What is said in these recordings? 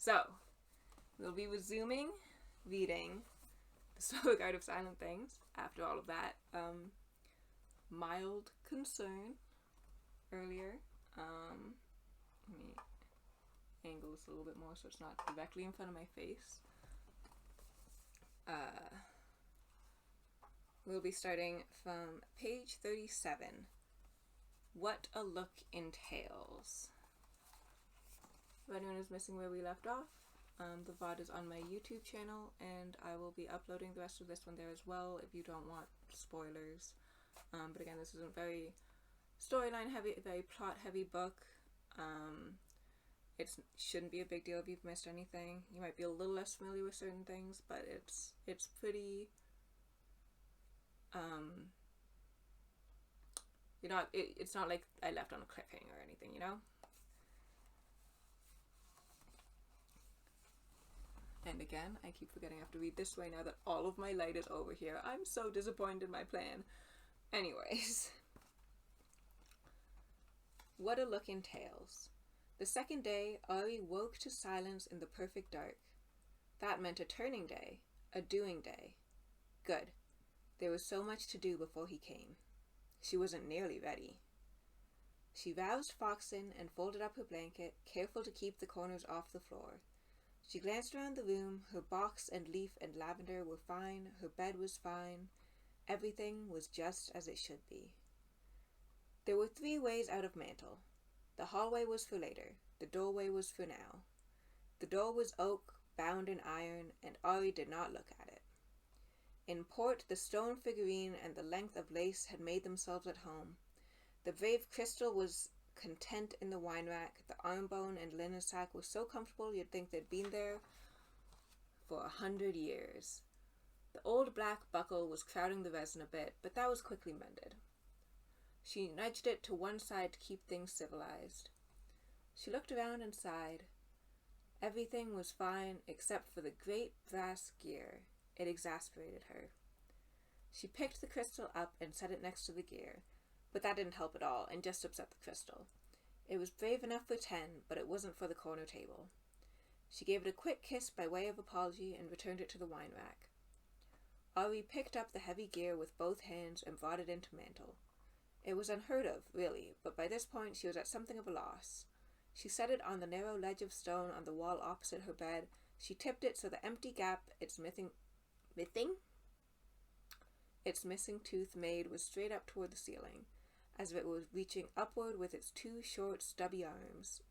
So, we'll be resuming reading The Stoic Art of Silent Things after all of that mild concern earlier. Let me angle this a little bit more so it's not directly in front of my face. We'll be starting from page 37. What a Look Entails. If anyone is missing where we left off, the VOD is on my YouTube channel, and I will be uploading the rest of this one there as well if you don't want spoilers. But again, this is a very storyline heavy, very plot heavy book. It shouldn't be a big deal if you've missed anything. You might be a little less familiar with certain things, but it's pretty. It's not like I left on a cliffhanger or anything, you know? And again, I keep forgetting I have to read this way now that all of my light is over here. I'm so disappointed in my plan. Anyways. What a Look Entails. The second day, Ari woke to silence in the perfect dark. That meant a turning day, a doing day. Good. There was so much to do before he came. She wasn't nearly ready. She roused Foxen and folded up her blanket, careful to keep the corners off the floor. She glanced around the room. Her box and leaf and lavender were fine. Her bed was fine. Everything was just as it should be. There were 3 ways out of Mantle. The hallway was for later. The doorway was for now. The door was oak, bound in iron, and Ari did not look at it. In port, the stone figurine and the length of lace had made themselves at home. The brave crystal was content in the wine rack. The armbone and linen sack was so comfortable you'd think they'd been there for 100 years. The old black buckle was crowding the resin a bit, but that was quickly mended. She nudged it to one side to keep things civilized. She looked around and sighed. Everything was fine except for the great brass gear. It exasperated her. She picked the crystal up and set it next to the gear, but that didn't help at all and just upset the crystal. It was brave enough for 10, but it wasn't for the corner table. She gave it a quick kiss by way of apology and returned it to the wine rack. Ari picked up the heavy gear with both hands and brought it into Mantle. It was unheard of, really, but by this point she was at something of a loss. She set it on the narrow ledge of stone on the wall opposite her bed. She tipped it so the empty gap its missing tooth made was straight up toward the ceiling, as if it was reaching upward with its 2 short, stubby arms.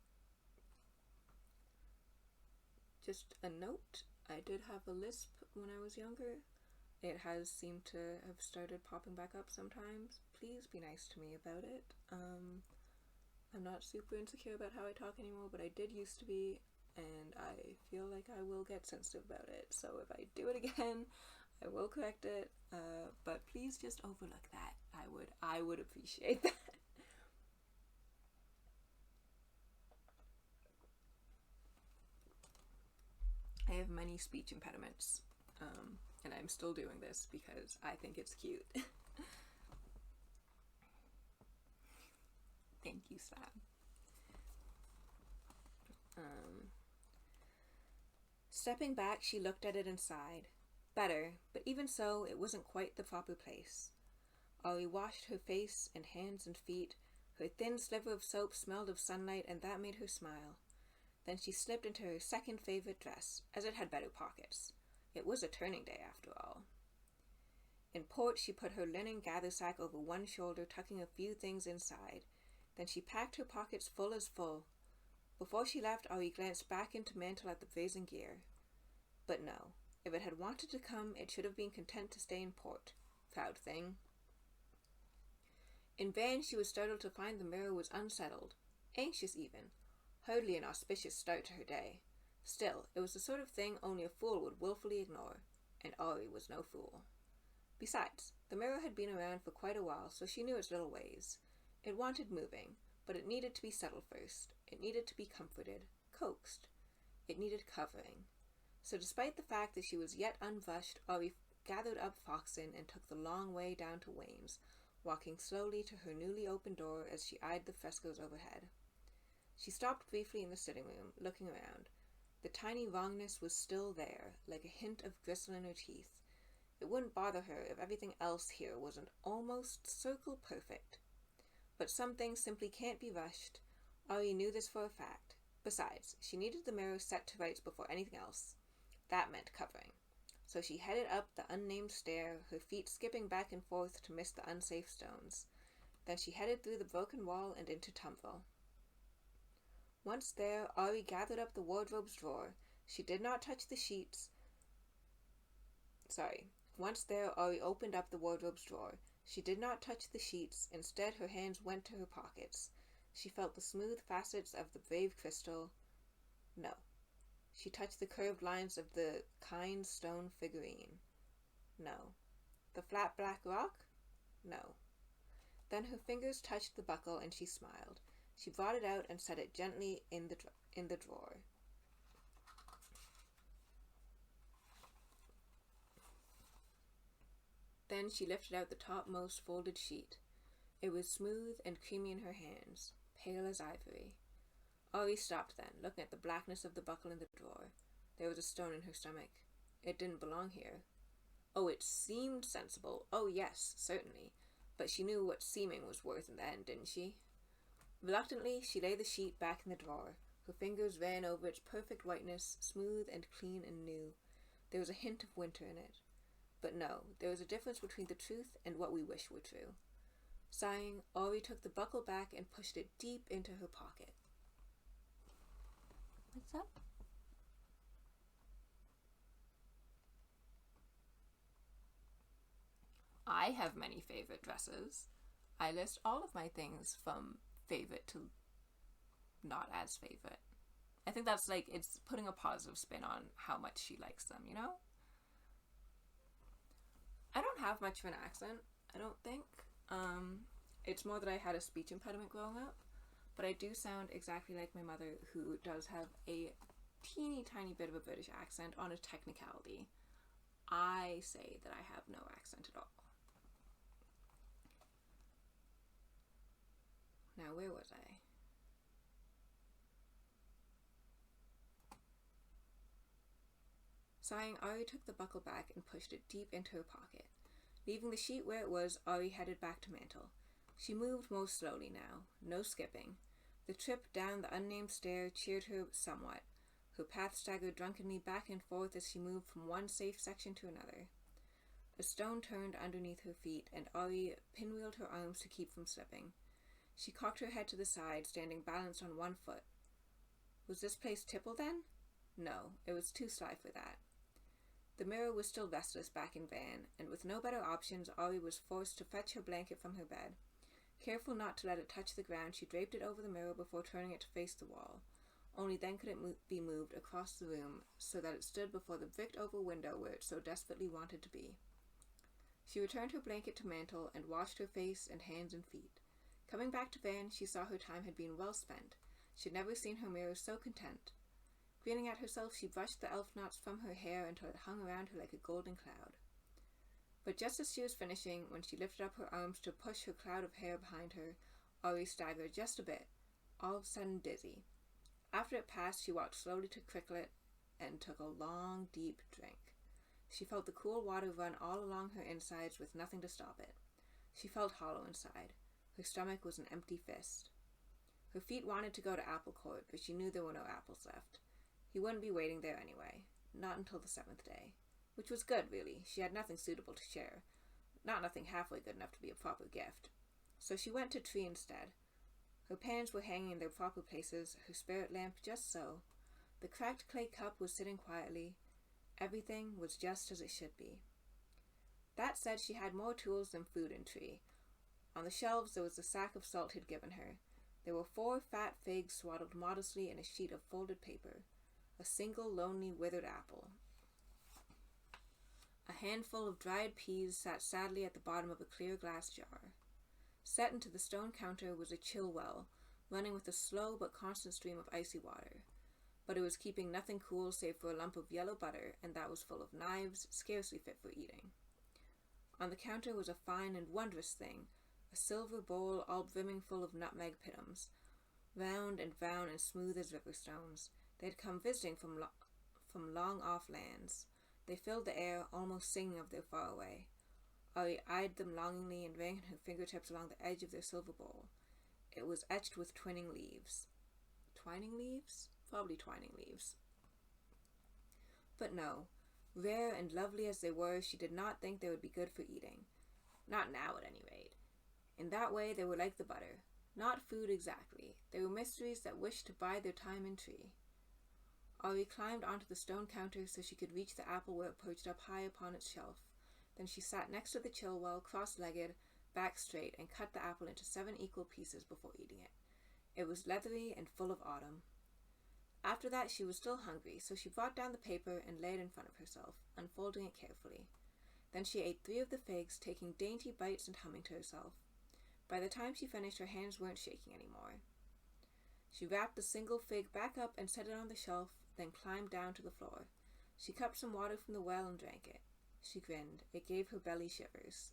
Just a note, I did have a lisp when I was younger. It has seemed to have started popping back up sometimes. Please be nice to me about it. I'm not super insecure about how I talk anymore, but I did used to be, and I feel like I will get sensitive about it. So if I do it again, I will correct it. But please just overlook that. I would appreciate that. I have many speech impediments, and I'm still doing this because I think it's cute. Thank you, Sam. Stepping back, she looked at it and sighed. Better, but even so, it wasn't quite the proper place. Ari washed her face and hands and feet. Her thin sliver of soap smelled of sunlight, and that made her smile. Then she slipped into her second favorite dress, as it had better pockets. It was a turning day, after all. In port, she put her linen gather sack over one shoulder, tucking a few things inside. Then she packed her pockets full as full. Before she left, Ari glanced back into Mantle at the brazen gear. But no, if it had wanted to come, it should have been content to stay in port. Proud thing. In vain she was startled to find the mirror was unsettled, anxious even. Hardly an auspicious start to her day. Still, it was the sort of thing only a fool would willfully ignore, and Ari was no fool. Besides, the mirror had been around for quite a while, so she knew its little ways. It wanted moving, but it needed to be settled first. It needed to be comforted, coaxed. It needed covering. So despite the fact that she was yet unbrushed, Ari gathered up Foxen and took the long way down to Wayne's, walking slowly to her newly opened door as she eyed the frescoes overhead. She stopped briefly in the sitting room, looking around. The tiny wrongness was still there, like a hint of gristle in her teeth. It wouldn't bother her if everything else here wasn't almost circle perfect. But some things simply can't be rushed. Ari knew this for a fact. Besides, she needed the mirror set to rights before anything else. That meant covering. So she headed up the unnamed stair, her feet skipping back and forth to miss the unsafe stones. Then she headed through the broken wall and into Tumville. Once there, Ari gathered up the wardrobe's drawer. She did not touch the sheets. Once there, Ari opened up the wardrobe's drawer. She did not touch the sheets. Instead, her hands went to her pockets. She felt the smooth facets of the brave crystal. No. She touched the curved lines of the kind stone figurine. No. The flat black rock? No. Then her fingers touched the buckle and she smiled. She brought it out and set it gently in the drawer. Then she lifted out the topmost folded sheet. It was smooth and creamy in her hands, pale as ivory. Ari stopped then, looking at the blackness of the buckle in the drawer. There was a stone in her stomach. It didn't belong here. Oh, it seemed sensible. Oh, yes, certainly. But she knew what seeming was worth in the end, didn't she? Reluctantly, she laid the sheet back in the drawer. Her fingers ran over its perfect whiteness, smooth and clean and new. There was a hint of winter in it. But no, there was a difference between the truth and what we wish were true. Sighing, Ori took the buckle back and pushed it deep into her pocket. What's up? I have many favorite dresses. I list all of my things from favorite to not as favorite. I think that's like, it's putting a positive spin on how much she likes them, you know? I don't have much of an accent, I don't think. It's more that I had a speech impediment growing up, but I do sound exactly like my mother, who does have a teeny tiny bit of a British accent on a technicality. I say that I have no accent at all. Now, where was I? Sighing, Ari took the buckle back and pushed it deep into her pocket. Leaving the sheet where it was, Ari headed back to Mantle. She moved more slowly now, no skipping. The trip down the unnamed stair cheered her somewhat. Her path staggered drunkenly back and forth as she moved from one safe section to another. A stone turned underneath her feet, and Ari pinwheeled her arms to keep from slipping. She cocked her head to the side, standing balanced on one foot. Was this place tipple then? No, it was too sly for that. The mirror was still restless back in van, and with no better options, Ari was forced to fetch her blanket from her bed. Careful not to let it touch the ground, she draped it over the mirror before turning it to face the wall. Only then could it be moved across the room so that it stood before the bricked-over window where it so desperately wanted to be. She returned her blanket to Mantle and washed her face and hands and feet. Coming back to van, she saw her time had been well spent. She had never seen her mirror so content. Grinning at herself, she brushed the elf knots from her hair until it hung around her like a golden cloud. But just as she was finishing, when she lifted up her arms to push her cloud of hair behind her, Ari staggered just a bit, all of a sudden dizzy. After it passed, she walked slowly to Cricklet and took a long, deep drink. She felt the cool water run all along her insides with nothing to stop it. She felt hollow inside. Her stomach was an empty fist. Her feet wanted to go to Apple Court, but she knew there were no apples left. He wouldn't be waiting there anyway, not until the 7th day. Which was good, really. She had nothing suitable to share. Not nothing halfway good enough to be a proper gift. So she went to Tree instead. Her pans were hanging in their proper places, her spirit lamp just so. The cracked clay cup was sitting quietly. Everything was just as it should be. That said, she had more tools than food in Tree. On the shelves there was the sack of salt he'd given her. There were 4 fat figs swaddled modestly in a sheet of folded paper. A single lonely withered apple. A handful of dried peas sat sadly at the bottom of a clear glass jar. Set into the stone counter was a chill well, running with a slow but constant stream of icy water. But it was keeping nothing cool save for a lump of yellow butter, and that was full of knives, scarcely fit for eating. On the counter was a fine and wondrous thing, a silver bowl all brimming full of nutmeg pitums, round and brown and smooth as river stones. They'd come visiting from long-off lands. They filled the air, almost singing of their faraway. Ari eyed them longingly and ran her fingertips along the edge of their silver bowl. It was etched with twining leaves. Twining leaves? Probably twining leaves. But no, rare and lovely as they were, she did not think they would be good for eating. Not now, at any rate. In that way, they were like the butter. Not food exactly. They were mysteries that wished to bide their time in tree. Ari climbed onto the stone counter so she could reach the apple where it perched up high upon its shelf. Then she sat next to the chill well, cross-legged, back straight, and cut the apple into 7 equal pieces before eating it. It was leathery and full of autumn. After that, she was still hungry, so she brought down the paper and laid it in front of herself, unfolding it carefully. Then she ate 3 of the figs, taking dainty bites and humming to herself. By the time she finished, her hands weren't shaking anymore. She wrapped the single fig back up and set it on the shelf, then climbed down to the floor. She cupped some water from the well and drank it. She grinned. It gave her belly shivers.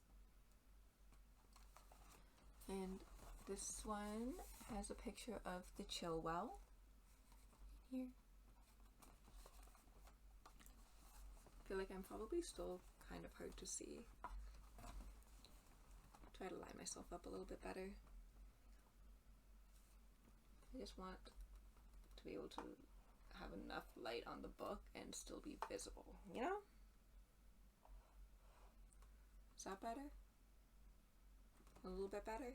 And this one has a picture of the chill well. Here. I feel like I'm probably still kind of hard to see. Try to line myself up a little bit better. I just want to be able to have enough light on the book and still be visible, you know? Is that better? A little bit better?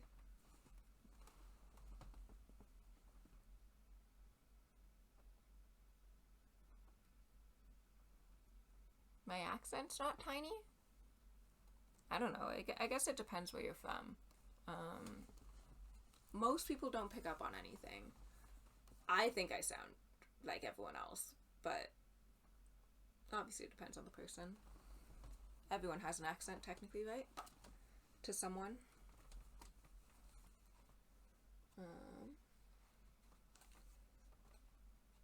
My accent's not tiny? I don't know. I guess it depends where you're from. Most people don't pick up on anything. I think I sound like everyone else, but obviously it depends on the person. Everyone has an accent, technically, right? To someone.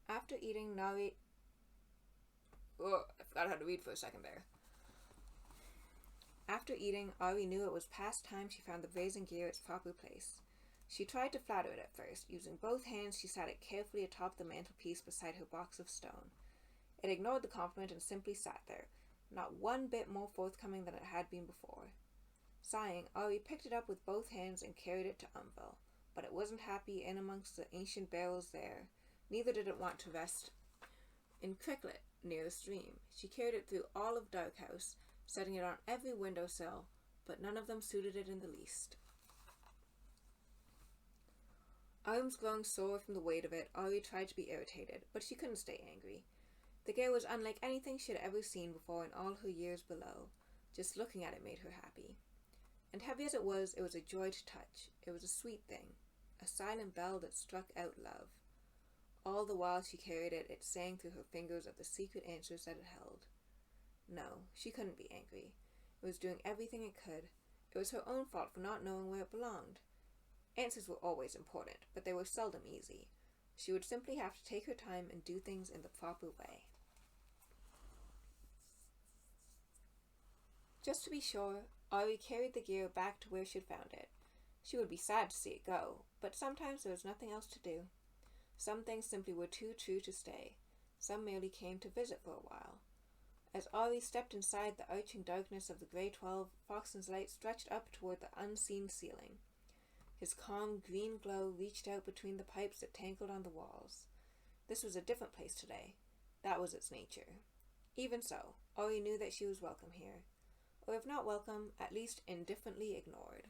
After eating, Nari... Oh, I forgot how to read for a second there. After eating, Ari knew it was past time she found the brazen gear its proper place. She tried to flatter it at first. Using both hands, she sat it carefully atop the mantelpiece beside her box of stone. It ignored the compliment and simply sat there, not one bit more forthcoming than it had been before. Sighing, Ari picked it up with both hands and carried it to Umville, but it wasn't happy in amongst the ancient barrels there. Neither did it want to rest in Cricklet, near the stream. She carried it through all of Darkhouse, setting it on every windowsill, but none of them suited it in the least. Arms growing sore from the weight of it, Ari tried to be irritated, but she couldn't stay angry. The gear was unlike anything she had ever seen before in all her years below. Just looking at it made her happy. And heavy as it was a joy to touch. It was a sweet thing, a silent bell that struck out love. All the while she carried it, it sang through her fingers of the secret answers that it held. No, she couldn't be angry. It was doing everything it could. It was her own fault for not knowing where it belonged. Answers were always important, but they were seldom easy. She would simply have to take her time and do things in the proper way. Just to be sure, Ari carried the gear back to where she'd found it. She would be sad to see it go, but sometimes there was nothing else to do. Some things simply were too true to stay. Some merely came to visit for a while. As Ari stepped inside the arching darkness of the Grey 12, Foxton's light stretched up toward the unseen ceiling. His calm green glow reached out between the pipes that tangled on the walls. This was a different place today. That was its nature. Even so, Ari knew that she was welcome here. Or if not welcome, at least indifferently ignored.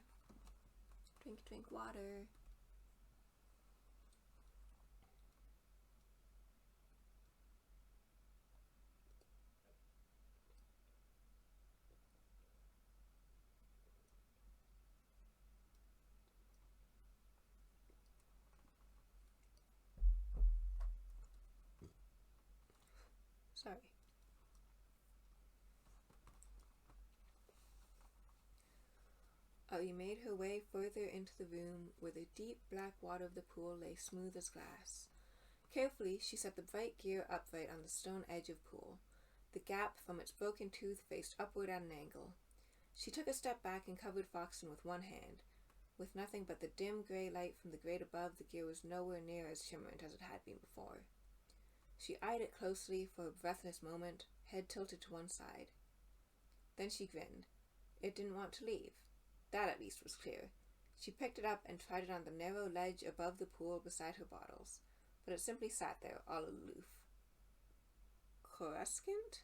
Drink, drink water. Sorry. Ari made her way further into the room where the deep black water of the pool lay smooth as glass. Carefully, she set the bright gear upright on the stone edge of pool. The gap from its broken tooth faced upward at an angle. She took a step back and covered Foxton with one hand. With nothing but the dim gray light from the grate above, the gear was nowhere near as shimmering as it had been before. She eyed it closely for a breathless moment, head tilted to one side. Then she grinned. It didn't want to leave. That at least was clear. She picked it up and tried it on the narrow ledge above the pool beside her bottles, but it simply sat there, all aloof. Coruscant?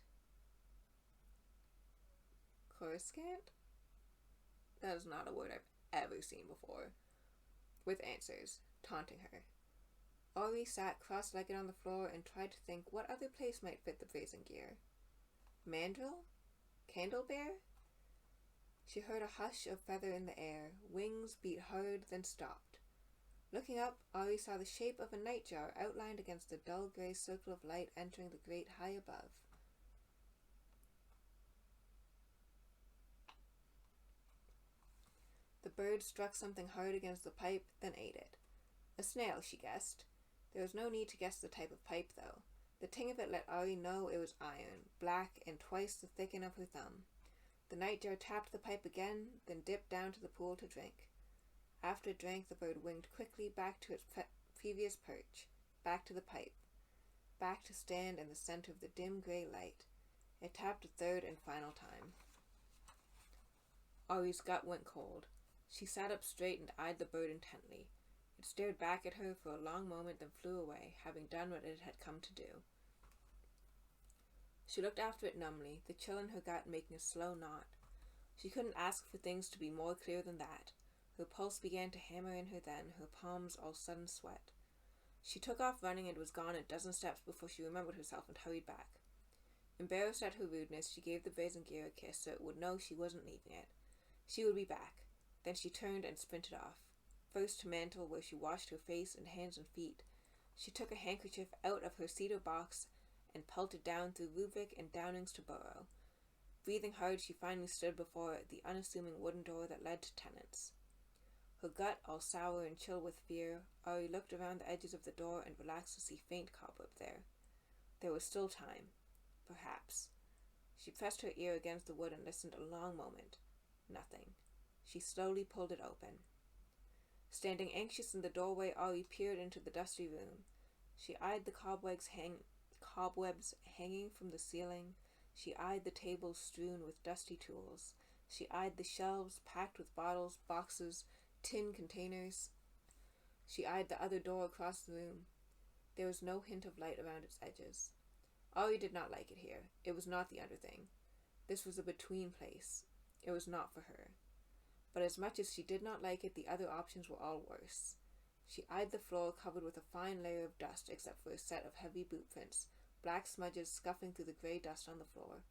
Coruscant? That is not a word I've ever seen before. With answers, taunting her. Ori sat cross-legged on the floor and tried to think what other place might fit the brazen gear. Mandrill? Candlebear? She heard a hush of feather in the air. Wings beat hard, then stopped. Looking up, Ori saw the shape of a nightjar outlined against the dull grey circle of light entering the grate high above. The bird struck something hard against the pipe, then ate it. A snail, she guessed. There was no need to guess the type of pipe, though. The ting of it let Ori know it was iron, black and twice the thicken of her thumb. The nightjar tapped the pipe again, then dipped down to the pool to drink. After it drank, the bird winged quickly back to its previous perch, back to the pipe, back to stand in the center of the dim grey light. It tapped a third and final time. Ori's gut went cold. She sat up straight and eyed the bird intently. It stared back at her for a long moment, then flew away, having done what it had come to do. She looked after it numbly, the chill in her gut making a slow knot. She couldn't ask for things to be more clear than that. Her pulse began to hammer in her then, her palms all sudden sweat. She took off running and was gone a dozen steps before she remembered herself and hurried back. Embarrassed at her rudeness, she gave the brazen gear a kiss so it would know she wasn't leaving it. She would be back. Then she turned and sprinted off. First to Mantle, where she washed her face and hands and feet. She took a handkerchief out of her cedar box and pelted down through Ruvik and Downings to Burrow. Breathing hard, she finally stood before the unassuming wooden door that led to Tennant's. Her gut all sour and chill with fear, Ori looked around the edges of the door and relaxed to see faint cobweb there. There was still time. Perhaps. She pressed her ear against the wood and listened a long moment. Nothing. She slowly pulled it open. Standing anxious in the doorway, Ori peered into the dusty room. She eyed the cobwebs hanging from the ceiling. She eyed the tables strewn with dusty tools. She eyed the shelves packed with bottles, boxes, tin containers. She eyed the other door across the room. There was no hint of light around its edges. Ori did not like it here. It was not the underthing. This was a between place. It was not for her. But as much as she did not like it, the other options were all worse. She eyed the floor covered with a fine layer of dust except for a set of heavy boot prints, black smudges scuffing through the grey dust on the floor.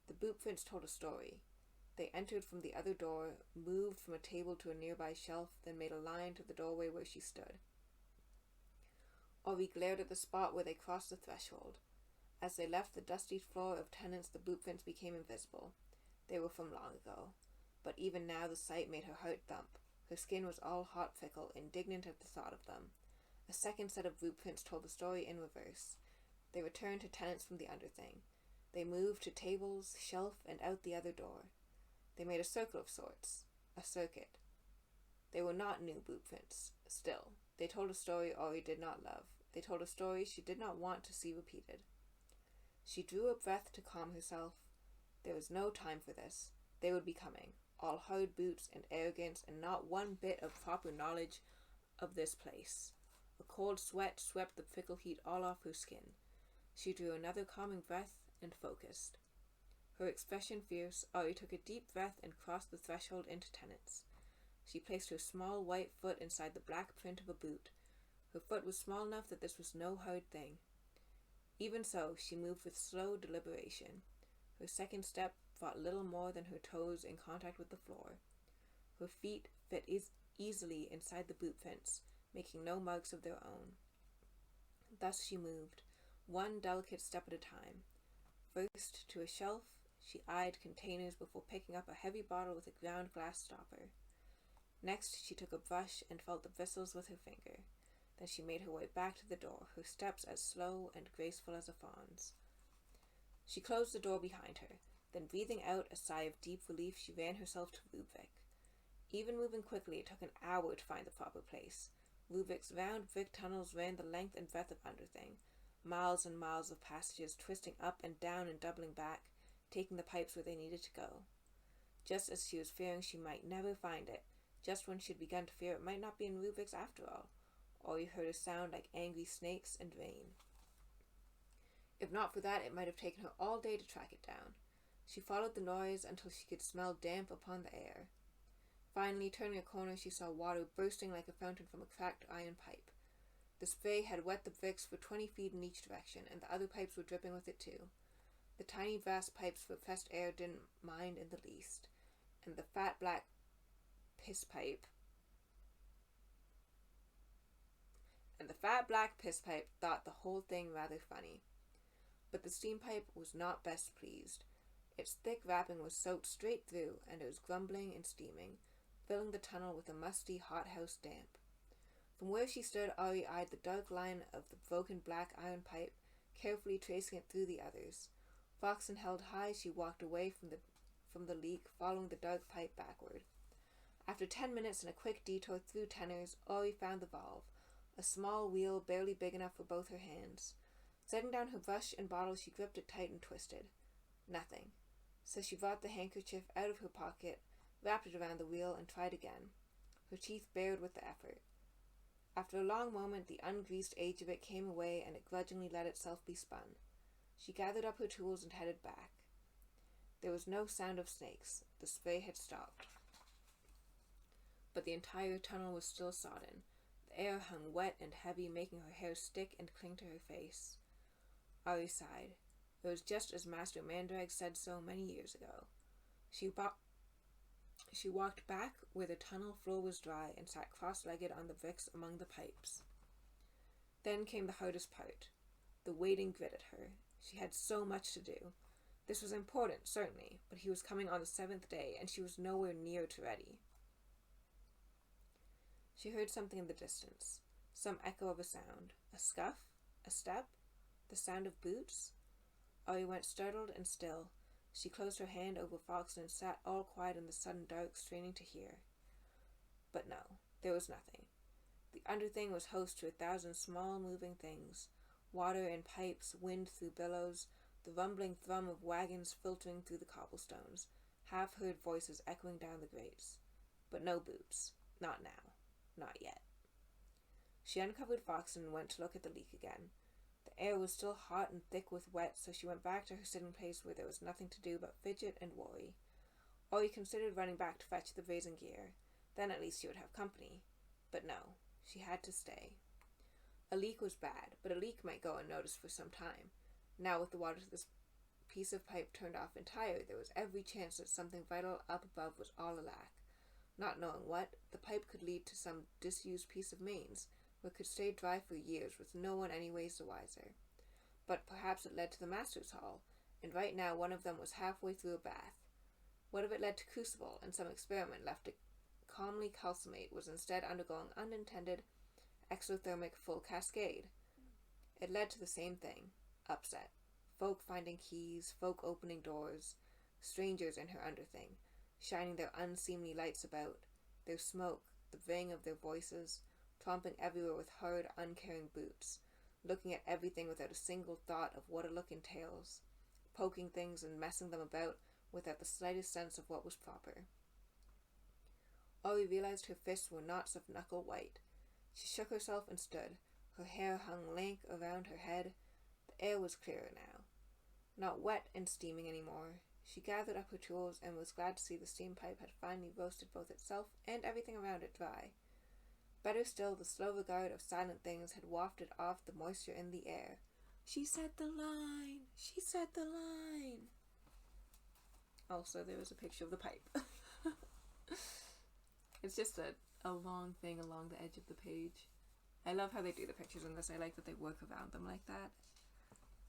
The boot prints told a story. They entered from the other door, moved from a table to a nearby shelf, then made a line to the doorway where she stood. Ori glared at the spot where they crossed the threshold. As they left the dusty floor of Tennant's, the boot prints became invisible. They were from long ago. But even now the sight made her heart thump. Her skin was all hot prickle, indignant at the thought of them. A second set of boot prints told the story in reverse. They returned to Tennant's from the underthing. They moved to tables, shelf, and out the other door. They made a circle of sorts. A circuit. They were not new boot prints. Still, they told a story Ori did not love. They told a story she did not want to see repeated. She drew a breath to calm herself. There was no time for this. They would be coming. All hard boots and arrogance, and not one bit of proper knowledge of this place. A cold sweat swept the fickle heat all off her skin. She drew another calming breath and focused. Her expression fierce, Ori took a deep breath and crossed the threshold into Tennant's. She placed her small white foot inside the black print of a boot. Her foot was small enough that this was no hard thing. Even so, she moved with slow deliberation. Her second step brought little more than her toes in contact with the floor. Her feet fit easily inside the boot prints, making no marks of their own. Thus she moved, one delicate step at a time. First to a shelf, she eyed containers before picking up a heavy bottle with a ground glass stopper. Next, she took a brush and felt the bristles with her finger. Then she made her way back to the door, her steps as slow and graceful as a fawn's. She closed the door behind her. Then, breathing out a sigh of deep relief, she ran herself to Ruvik. Even moving quickly, it took an hour to find the proper place. Ruvik's round brick tunnels ran the length and breadth of Underthing. miles and miles of passages, twisting up and down and doubling back, taking the pipes where they needed to go. Just as she was fearing she might never find it, just when she had begun to fear it might not be in Rubik's after all, Ori heard a sound like angry snakes and rain. If not for that, it might have taken her all day to track it down. She followed the noise until she could smell damp upon the air. Finally, turning a corner, she saw water bursting like a fountain from a cracked iron pipe. The spray had wet the bricks for 20 feet in each direction, and the other pipes were dripping with it too. The tiny vast pipes for pressed air didn't mind in the least, and the fat black piss pipe thought the whole thing rather funny. But the steam pipe was not best pleased. Its thick wrapping was soaked straight through, and it was grumbling and steaming, filling the tunnel with a musty hothouse damp. From where she stood, Ori eyed the dark line of the broken black iron pipe, carefully tracing it through the others. Foxen held high, she walked away from the leak, following the dark pipe backward. After 10 minutes and a quick detour through Tenners, Ori found the valve, a small wheel barely big enough for both her hands. Setting down her brush and bottle, she gripped it tight and twisted. Nothing. So she brought the handkerchief out of her pocket, wrapped it around the wheel, and tried again. Her teeth bared with the effort. After a long moment, the ungreased edge of it came away, and it grudgingly let itself be spun. She gathered up her tools and headed back. There was no sound of snakes. The spray had stopped. But the entire tunnel was still sodden. The air hung wet and heavy, making her hair stick and cling to her face. Ari sighed. It was just as Master Mandrag said so many years ago. She walked back where the tunnel floor was dry and sat cross-legged on the bricks among the pipes. Then came the hardest part. The waiting gritted her. She had so much to do. This was important, certainly, but he was coming on the 7th day, and she was nowhere near to ready. She heard something in the distance. Some echo of a sound. A scuff? A step? The sound of boots? Ori went startled and still. She closed her hand over Foxen and sat all quiet in the sudden dark, straining to hear. But no, there was nothing. The underthing was host to 1,000 small moving things. Water in pipes, wind through billows, the rumbling thrum of wagons filtering through the cobblestones, half-heard voices echoing down the grates. But no boots. Not now. Not yet. She uncovered Foxen and went to look at the leak again. The air was still hot and thick with wet, so she went back to her sitting place where there was nothing to do but fidget and worry. Ori considered running back to fetch the brazen gear. Then at least she would have company. But no, she had to stay. A leak was bad, but a leak might go unnoticed for some time. Now with the water to this piece of pipe turned off entire, there was every chance that something vital up above was all alack. Not knowing what, the pipe could lead to some disused piece of mains, where it could stay dry for years with no one anyways the wiser. But perhaps it led to the Master's Hall, and right now one of them was halfway through a bath. What if it led to Crucible, and some experiment left to calmly calcimate was instead undergoing unintended exothermic full cascade? It led to the same thing. Upset. Folk finding keys, folk opening doors, strangers in her underthing, shining their unseemly lights about, their smoke, the ring of their voices, tromping everywhere with hard, uncaring boots, looking at everything without a single thought of what a look entails, poking things and messing them about without the slightest sense of what was proper. Ori realized her fists were knots of knuckle white. She shook herself and stood. Her hair hung lank around her head. The air was clearer now. Not wet and steaming anymore. She gathered up her tools and was glad to see the steam pipe had finally roasted both itself and everything around it dry. Better still, the slow regard of silent things had wafted off the moisture in the air. She said the line! She said the line! Also, there was a picture of the pipe. It's just a long thing along the edge of the page. I love how they do the pictures in this. I like that they work around them like that.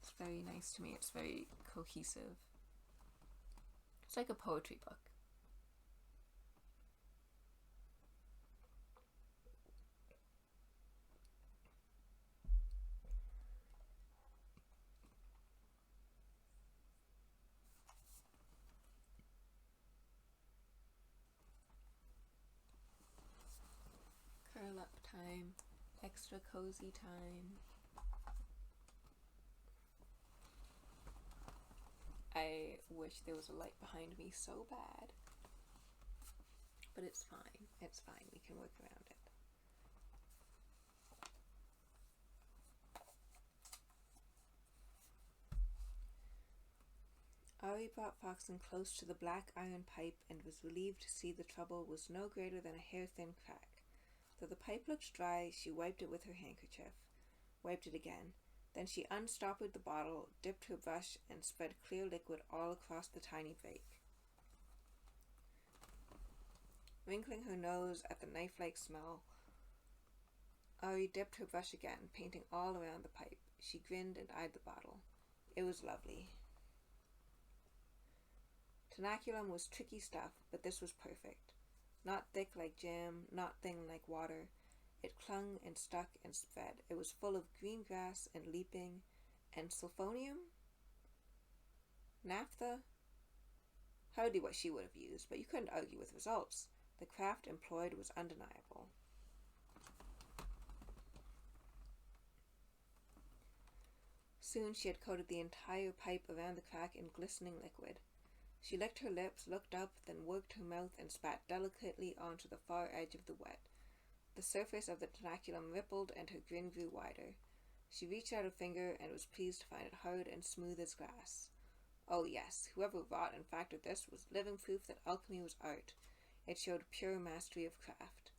It's very nice to me. It's very cohesive. It's like a poetry book. Curl up time. Extra cozy time. wish there was a light behind me so bad. But it's fine. It's fine. We can work around it. Ari brought Foxen close to the black iron pipe and was relieved to see the trouble was no greater than a hair-thin crack. Though the pipe looked dry, she wiped it with her handkerchief, wiped it again. Then she unstoppered the bottle, dipped her brush, and spread clear liquid all across the tiny break. Wrinkling her nose at the knife-like smell, Ari dipped her brush again, painting all around the pipe. She grinned and eyed the bottle. It was lovely. Tenaculum was tricky stuff, but this was perfect. Not thick like jam, not thin like water. It clung and stuck and spread. It was full of green grass and leaping, and sulfonium? Naphtha? Hardly what she would have used, but you couldn't argue with results. The craft employed was undeniable. Soon she had coated the entire pipe around the crack in glistening liquid. She licked her lips, looked up, then worked her mouth and spat delicately onto the far edge of the wet. The surface of the tenaculum rippled and her grin grew wider. She reached out a finger and was pleased to find it hard and smooth as glass. Oh yes, whoever wrought and factored this was living proof that alchemy was art. It showed pure mastery of craft.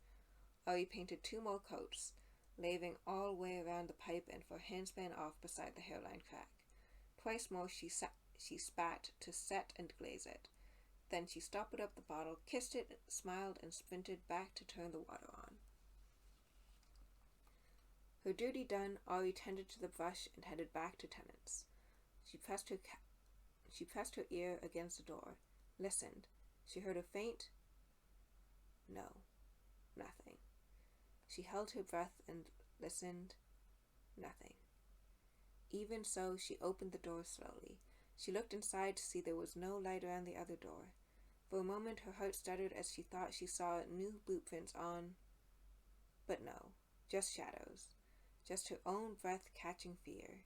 Ari painted 2 more coats, laving all the way around the pipe and for a handspan off beside the hairline crack. Twice more she spat to set and glaze it. Then she stoppered up the bottle, kissed it, smiled, and sprinted back to turn the water on. Her duty done, Ari tended to the brush and headed back to Tennant's. She pressed her ear against the door, listened. She heard a faint, no, nothing. She held her breath and listened, nothing. Even so, she opened the door slowly. She looked inside to see there was no light around the other door. For a moment her heart stuttered as she thought she saw new blueprints on... But no, just shadows. Just her own breath-catching fear.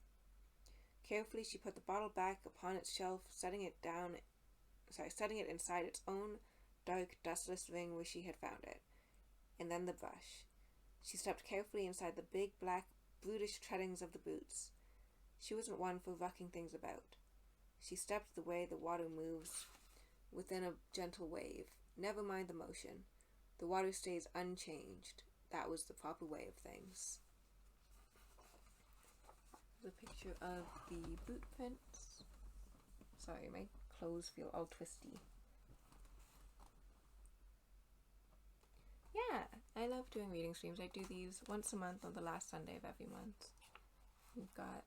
Carefully she put the bottle back upon its shelf, setting it inside its own dark, dustless ring where she had found it. And then the brush. She stepped carefully inside the big, black, brutish treadings of the boots. She wasn't one for rucking things about. She stepped the way the water moves within a gentle wave. Never mind the motion. The water stays unchanged. That was the proper way of things. The picture of the boot prints. Sorry, my clothes feel all twisty. Yeah, I love doing reading streams. I do these once a month on the last Sunday of every month. We've got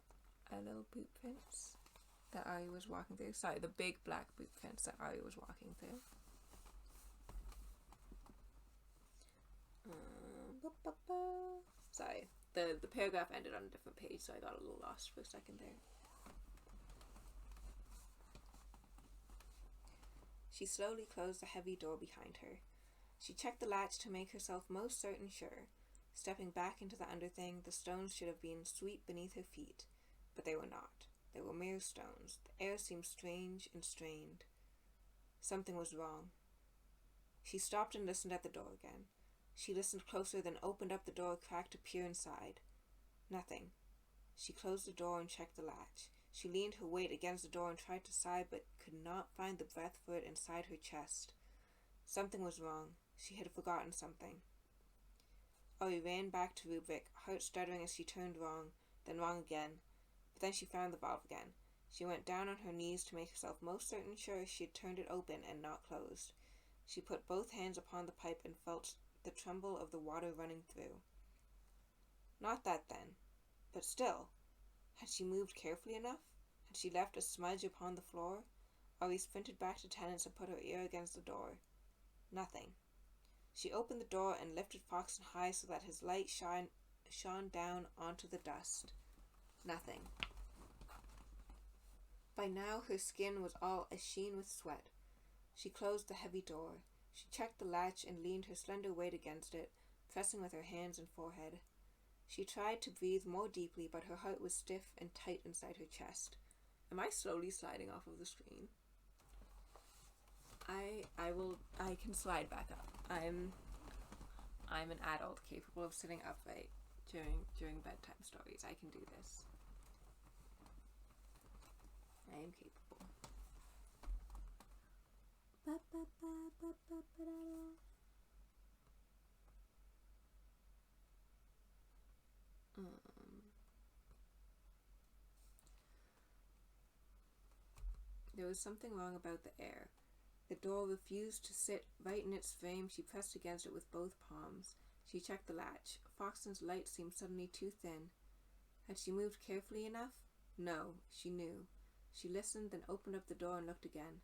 our little boot prints that Ari was walking through. Sorry, the big black boot prints that Ari was walking through. Sorry, the paragraph ended on a different page, so I got a little lost for a second there. She slowly closed the heavy door behind her. She checked the latch to make herself most certain sure. Stepping back into the underthing, the stones should have been sweet beneath her feet, but they were not. They were mere stones. The air seemed strange and strained. Something was wrong. She stopped and listened at the door again. She listened closer, then opened up the door crack to peer inside. Nothing. She closed the door and checked the latch. She leaned her weight against the door and tried to sigh, but could not find the breath for it inside her chest. Something was wrong. She had forgotten something. Ari ran back to Rubik, heart stuttering as she turned wrong, then wrong again. But then she found the valve again. She went down on her knees to make herself most certain sure she had turned it open and not closed. She put both hands upon the pipe and felt the tremble of the water running through. Not that then, but still. Had she moved carefully enough? Had she left a smudge upon the floor? Ari sprinted back to Tennant's and put her ear against the door. Nothing. She opened the door and lifted Foxen high so that his light shone down onto the dust. Nothing. By now her skin was all asheen with sweat. She closed the heavy door. She checked the latch and leaned her slender weight against it, pressing with her hands and forehead. She tried to breathe more deeply, but her heart was stiff and tight inside her chest. Am I slowly sliding off of the screen? I can slide back up. I'm an adult capable of sitting upright during bedtime stories. I can do this. I am capable. There was something wrong about the air. The door refused to sit right in its frame. She pressed against it with both palms. She checked the latch. Foxton's light seemed suddenly too thin. Had she moved carefully enough? No, she knew. She listened, then opened up the door and looked again.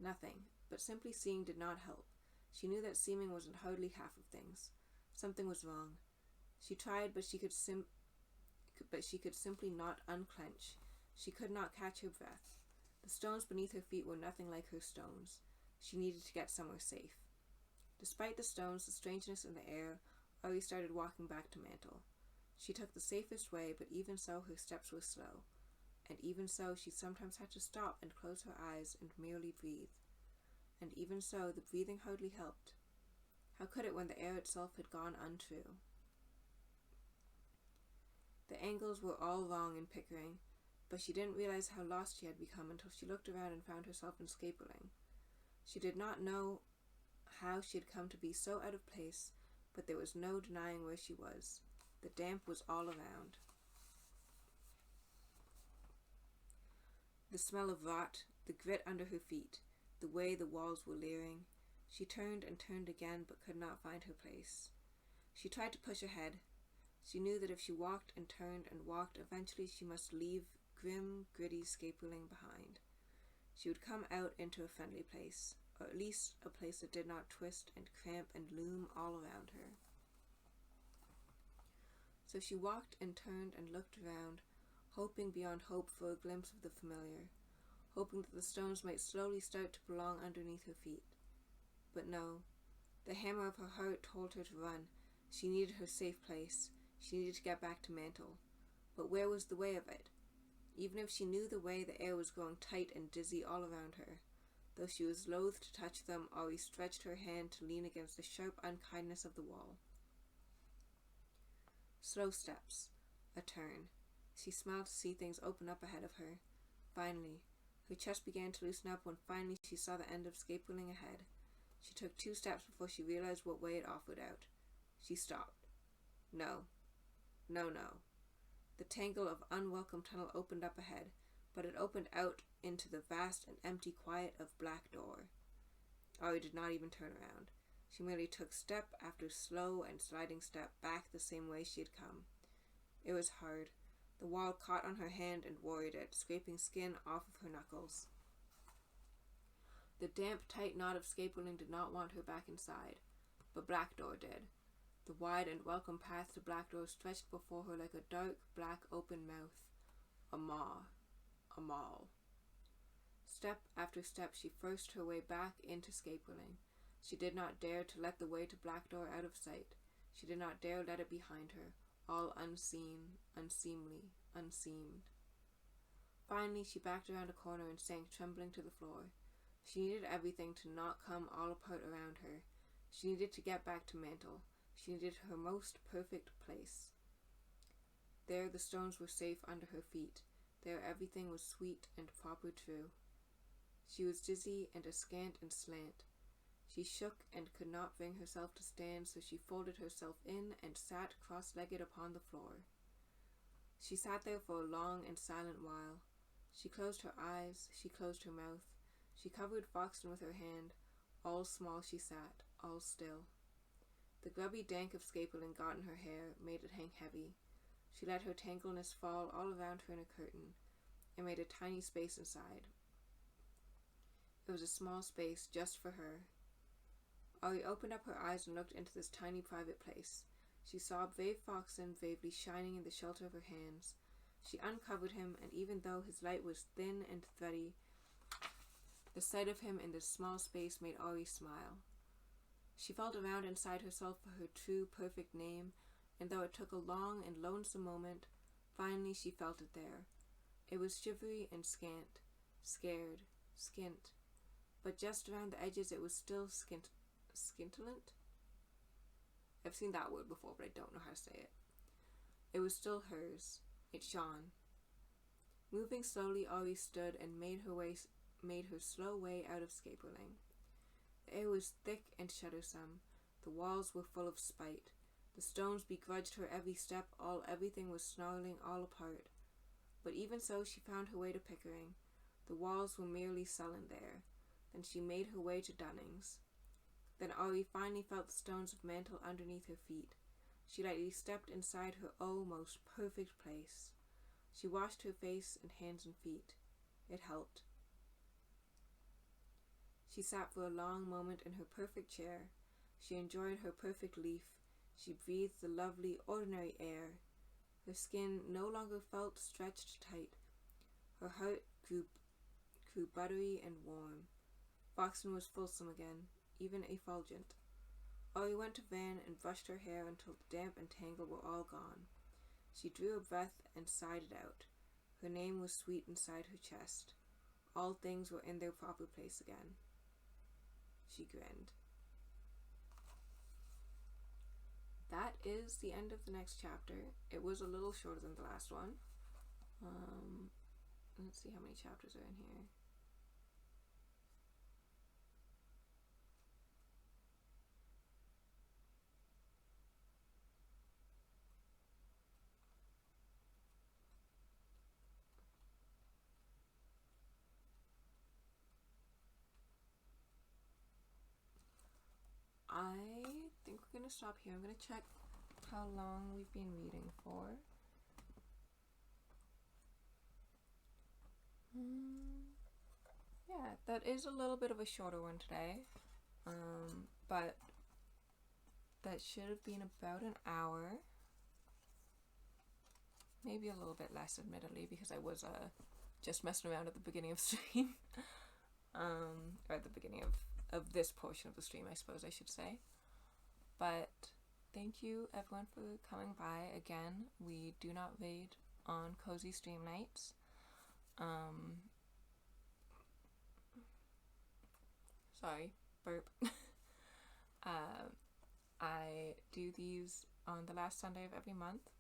Nothing, but simply seeing did not help. She knew that seeming wasn't hardly half of things. Something was wrong. She tried, but she could simply not unclench. She could not catch her breath. The stones beneath her feet were nothing like her stones. She needed to get somewhere safe. Despite the stones, the strangeness in the air, Ori started walking back to Mantle. She took the safest way, but even so her steps were slow. And even so she sometimes had to stop and close her eyes and merely breathe. And even so the breathing hardly helped. How could it when the air itself had gone untrue? The angles were all wrong in Pickering, but she didn't realize how lost she had become until she looked around and found herself in Scapeling. She did not know how she had come to be so out of place, but there was no denying where she was. The damp was all around. The smell of rot, the grit under her feet, the way the walls were leering. She turned and turned again, but could not find her place. She tried to push ahead. She knew that if she walked and turned and walked, eventually she must leave grim, gritty Scapeling behind. She would come out into a friendly place, or at least a place that did not twist and cramp and loom all around her. So she walked and turned and looked around, hoping beyond hope for a glimpse of the familiar, hoping that the stones might slowly start to belong underneath her feet. But no, the hammer of her heart told her to run. She needed her safe place. She needed to get back to Mantle. But where was the way of it? Even if she knew the way, the air was growing tight and dizzy all around her. Though she was loath to touch them, Ori stretched her hand to lean against the sharp unkindness of the wall. Slow steps. A turn. She smiled to see things open up ahead of her. Finally, her chest began to loosen up when finally she saw the end of Scapeling ahead. She took 2 steps before she realized what way it offered out. She stopped. No. No, no. The tangle of unwelcome tunnel opened up ahead, but it opened out into the vast and empty quiet of black door. Ori did not even turn around. She merely took step after slow and sliding step back the same way she had come. It was hard. The wall caught on her hand and worried it, scraping skin off of her knuckles. The damp, tight knot of Scapeling did not want her back inside, but Black Door did. The wide and welcome path to Black Door stretched before her like a dark, black, open mouth. A maw. A maul. Step after step she forced her way back into Scapeling. She did not dare to let the way to Black Door out of sight. She did not dare let it behind her, all unseen, unseemly, unseamed. Finally, she backed around a corner and sank trembling to the floor. She needed everything to not come all apart around her. She needed to get back to Mantle. She needed her most perfect place. There the stones were safe under her feet. There everything was sweet and proper true. She was dizzy and askant and slant. She shook and could not bring herself to stand, so she folded herself in and sat cross-legged upon the floor. She sat there for a long and silent while. She closed her eyes, she closed her mouth. She covered Foxton with her hand. All small she sat, all still. The grubby dank of Scapeling got in her hair, made it hang heavy. She let her tangleness fall all around her in a curtain, and made a tiny space inside. It was a small space just for her. Ori opened up her eyes and looked into this tiny private place. She saw brave Foxton bravely shining in the shelter of her hands. She uncovered him, and even though his light was thin and thready, the sight of him in this small space made Ori smile. She felt around inside herself for her true, perfect name, and though it took a long and lonesome moment, finally she felt it there. It was shivery and scant, scared, skint. but just around the edges it was still scintillant. I've seen that word before, but I don't know how to say it. It was still hers. It shone. Moving slowly, Ori stood and made her slow way out of Scapeling. The air was thick and shuddersome. The walls were full of spite. The stones begrudged her every step. Everything was snarling all apart. But even so, she found her way to Pickering. The walls were merely sullen there. Then she made her way to Dunning's. Then Ori finally felt the stones of mantle underneath her feet. She lightly stepped inside her most perfect place. She washed her face and hands and feet. It helped. She sat for a long moment in her perfect chair. She enjoyed her perfect leaf. She breathed the lovely, ordinary air. Her skin no longer felt stretched tight. Her heart grew buttery and warm. Foxton was fulsome again, even effulgent. Ori went to Van and brushed her hair until the damp and tangle were all gone. She drew a breath and sighed it out. Her name was sweet inside her chest. All things were in their proper place again. She grinned. That is the end of the next chapter. It was a little shorter than the last one. Let's see how many chapters are in here. I think we're going to stop here. I'm going to check how long we've been reading for. Yeah, that is a little bit of a shorter one today. But that should have been about an hour. Maybe a little bit less, admittedly, because I was just messing around at the beginning of stream. Or at the beginning of this portion of the stream, I suppose I should say. But thank you everyone for coming by again. We do not raid on cozy stream nights. Sorry, burp. I do these on the last Sunday of every month.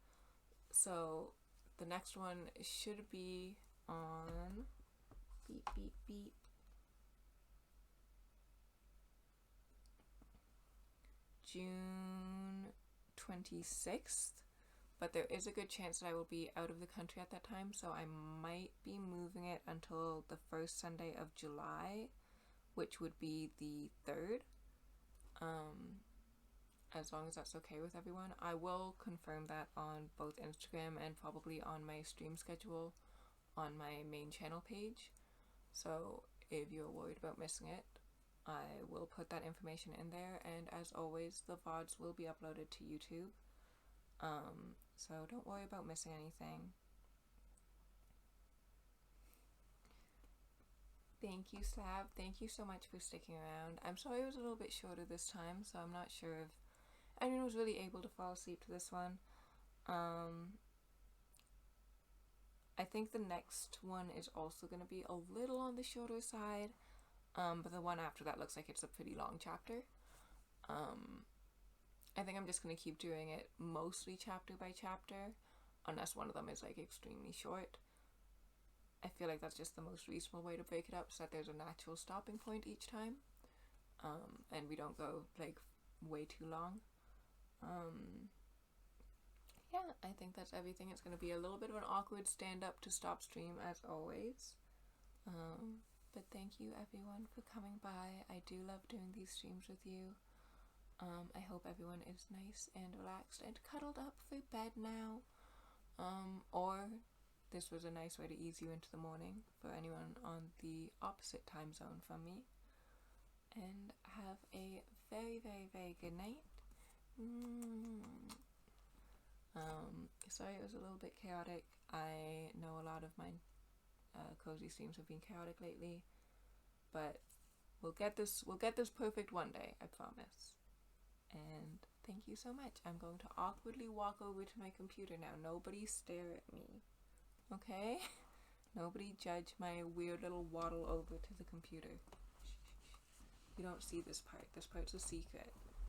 So the next one should be on beep beep beep June 26th, but there is a good chance that I will be out of the country at that time, so I might be moving it until the first Sunday of July, which would be the 3rd, as long as that's okay with everyone. I will confirm that on both Instagram and probably on my stream schedule on my main channel page, so if you're worried about missing it, I will put that information in there, and as always, the VODs will be uploaded to YouTube, so don't worry about missing anything. Thank you, Slab. Thank you so much for sticking around. I'm sorry it was a little bit shorter this time, so I'm not sure if anyone was really able to fall asleep to this one. I think the next one is also going to be a little on the shorter side. But the one after that looks like it's a pretty long chapter. I think I'm just going to keep doing it mostly chapter by chapter, unless one of them is like extremely short. I feel like that's just the most reasonable way to break it up, so that there's a natural stopping point each time, and we don't go like way too long. Yeah, I think that's everything. It's going to be a little bit of an awkward stand up to stop stream as always. But thank you everyone for coming by. I do love doing these streams with you. I hope everyone is nice and relaxed and cuddled up for bed now. Or this was a nice way to ease you into the morning for anyone on the opposite time zone from me. And have a very, very, very good night. Sorry it was a little bit chaotic. I know a lot of my cozy streams have been chaotic lately, but we'll get this perfect one day, I promise. And thank you so much. I'm going to awkwardly walk over to my computer now. Nobody stare at me, okay? Nobody judge my weird little waddle over to the computer. You don't see this part. This part's a secret.